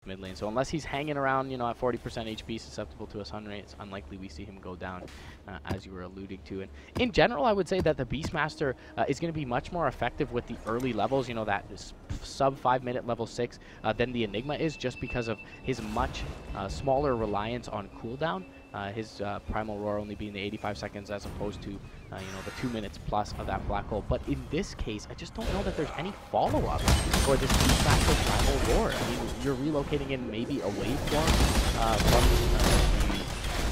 mid lane. So unless he's hanging around, you know, at 40% HP, susceptible to a Sun Ray, it's unlikely we see him go down, as you were alluding to. And in general, I would say that the Beastmaster is going to be much more effective with the early levels, you know, that sub 5-minute level 6 than the Enigma is, just because of his much smaller reliance on cooldown. His Primal Roar only being the 85 seconds as opposed to, you know, the 2 minutes plus of that Black Hole. But in this case, I just don't know that there's any follow-up for this Beastmaster Primal Roar. I mean, you're relocating in maybe a waveform from the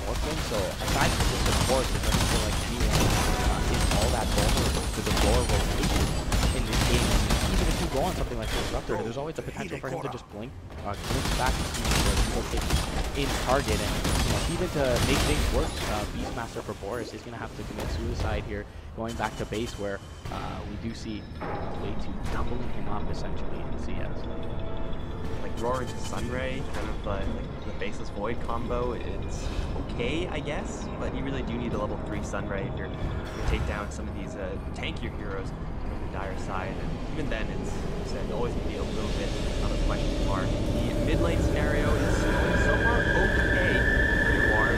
Morphling, so aside from the support, it doesn't feel like anyone is all that vulnerable to the Roar rotation in this game. And even if you go on something like Disruptor, there's always the potential for him to just blink back and relocate in target. And you know, even to make things worse, Beastmaster for Boris is going to have to commit suicide here, going back to base where we do see a way to doubling him up essentially in CS. Like Roar into Sunray, kind of like the Baseless Void combo, it's okay, I guess, but you really do need a level 3 Sunray if you're going to take down some of these tankier heroes from the Dire side, and even then it's said always going to be a little bit of a question mark. The mid lane scenario is so far okay for Noir,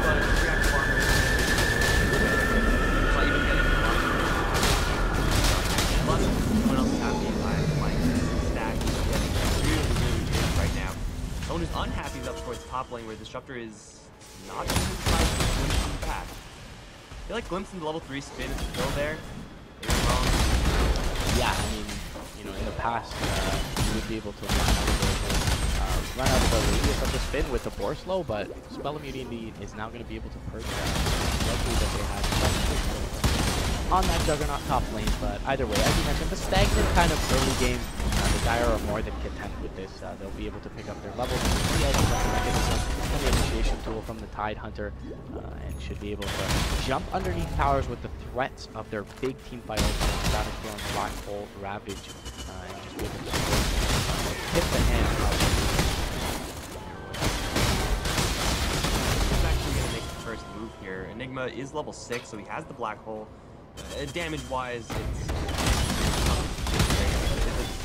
but reactive armor is not even getting plus someone else is happy right now. Someone who's unhappy is up towards top lane where Disruptor is not even trying to glimpse him back. I feel like glimpsing the level 3 spin is still there. Yeah, I mean, you know, in the past, you would be able to run out of the radius of the spin with the Boar Slow, but Spell Immunity is now going to be able to purge that. Likely that they had on that Juggernaut top lane, but either way, as you mentioned, the stagnant kind of early game, the Dire are more than content with this. They'll be able to pick up their levels and the initiation tool from the Tide Hunter, and should be able to jump underneath towers with the threats of their big team fight ultimate, Savage Storm, Black Hole, Ravage, and just be able to hit the hand of He's actually going to make the first move here. Enigma is level 6, so he has the Black Hole. Damage-wise, it's a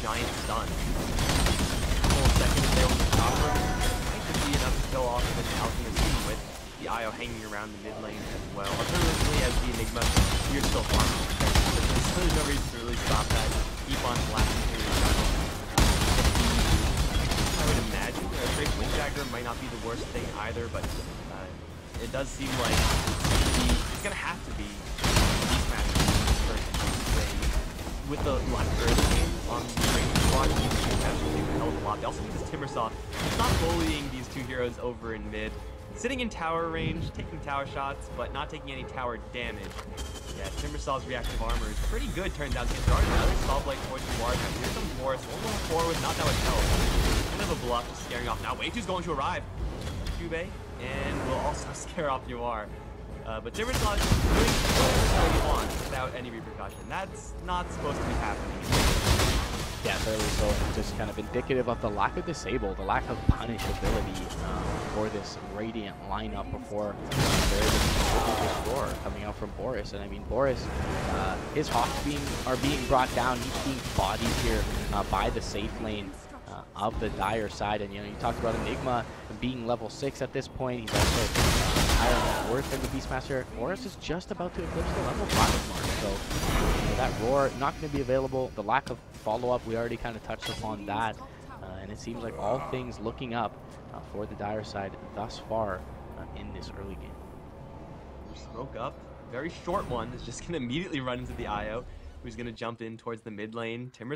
giant stun. A couple of seconds there with the chopper might just be enough to kill off an Alchemist, even with the IO hanging around the mid lane as well. Alternatively, as the Enigma, you're still farming. There's no reason to really stop that. Keep on blasting through your tunnel. I would imagine a straight Windjagger might not be the worst thing either, but it does seem like it's going to have to be with the early game on the training squad, these actually do a hell of a lot. They also need this Timbersaw. It's not bullying these two heroes over in mid. Sitting in tower range, taking tower shots, but not taking any tower damage. Yeah, Timbersaw's reactive armor is pretty good, turns out. He's starting another Spell Blade towards the Ward. Here comes Boris. One forward with not that much health. Kind of a bluff, just scaring off. Now Wave 2's going to arrive. Cube, and will also scare off Yuar. But Timbersaw is doing whatever he wants without any repercussion. That's not supposed to be happening. Yeah, fairly so. Just kind of indicative of the lack of Disable, the lack of Punish ability for this Radiant lineup before there is this roar coming out from Boris. And I mean, Boris, his Hawks are being brought down. He's being bodied here by the safe lane of the Dire side. And you know, you talked about Enigma being level 6 at this point. He's also higher net worth than the Beastmaster. Boris is just about to eclipse the level 5 mark. So you know, that roar not going to be available. The lack of follow-up, we already kind of touched upon that. And it seems like all things looking up for the Dire side thus far in this early game. Smoke up. Very short one is just going to immediately run into the IO, who's going to jump in towards the mid lane. Timber